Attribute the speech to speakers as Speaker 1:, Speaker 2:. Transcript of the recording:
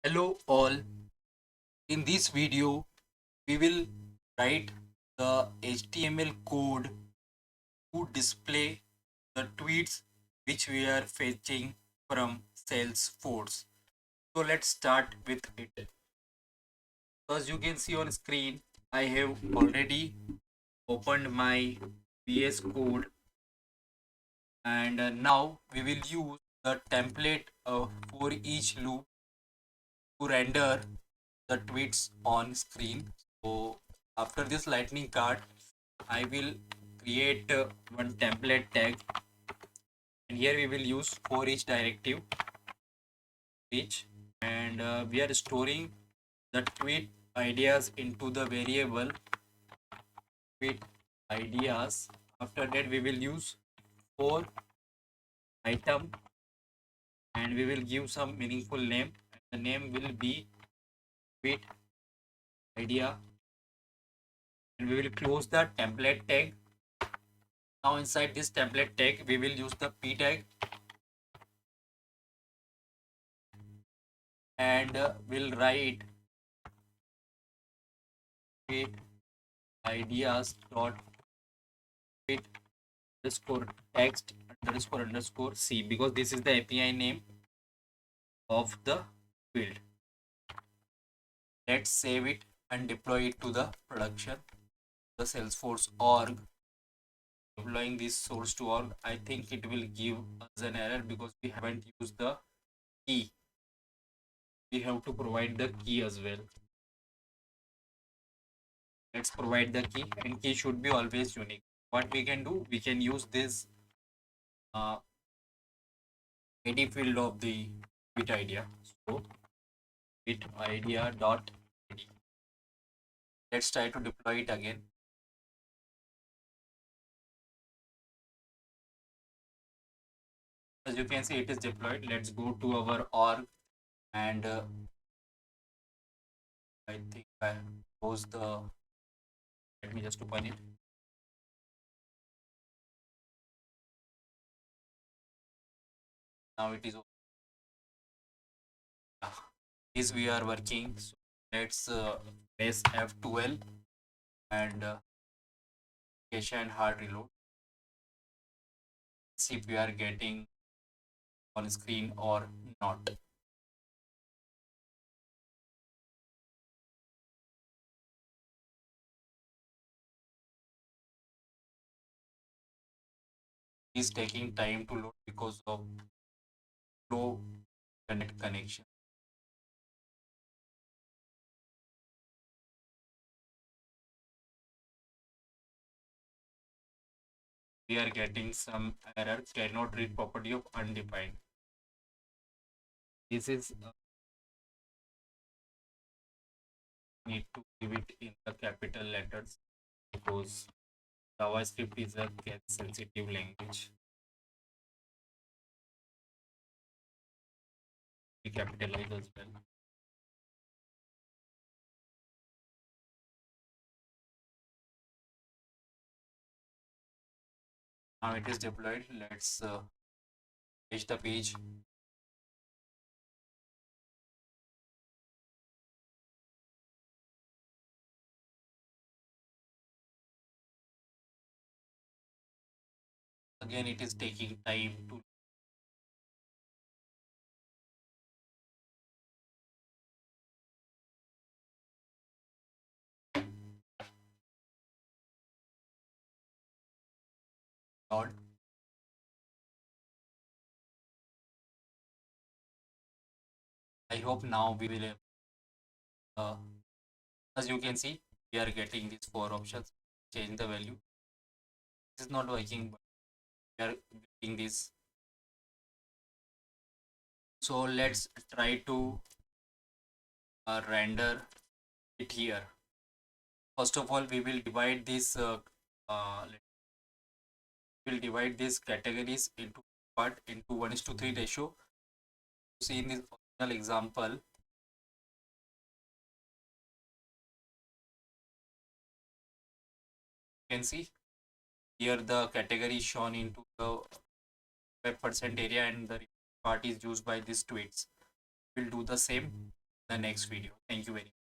Speaker 1: Hello all. In this video, we will write the HTML code to display the tweets which we are fetching from Salesforce. So let's start with it. As you can see on screen, I have already opened my VS Code, and now we will use the template for each loop to render the tweets on screen. So after this lightning card, I will create one template tag, and here we will use for each directive each, and we are storing the tweet ideas into the variable tweet ideas. After that, we will use for item, and we will give some meaningful name, and the name will be tweet idea, and we will close the template tag. Now inside this template tag, we will use the p tag, and we'll write tweet ideas dot tweet underscore text underscore c, because this is the API name of the field. Let's save it and deploy it to the production, the Salesforce org. Deploying this source to org, I think it will give us an error because we haven't used the key. We have to provide the key as well. Let's provide the key, and key should be always unique. What we can do, we can use this ID field of the bit idea. So bit idea dot ID. Let's try to deploy it again. As you can see, it is deployed. Let's go to our org, and I think I close the. Let me just open it. Now it is. Is we are working. So let's press F12 and cache and hard reload. See if we are getting on screen or not. Is taking time to load because of slow internet connection. We are getting some error, cannot read property of undefined. This is need to give it in the capital letters because JavaScript is a case sensitive language. We capitalize as well. Now it is deployed. Let's fetch the page. Again, it is taking time to. Load. I hope now we will. As you can see, we are getting these four options. Change the value. This is not working, but we are getting this. So let's try to render it here. First of all, we will divide this. We'll divide these categories into part into 1:3 ratio. See in this original example, you can see here the category is shown into the 5% area, and the part is used by these tweets. We'll do the same. the next video. Thank you very much.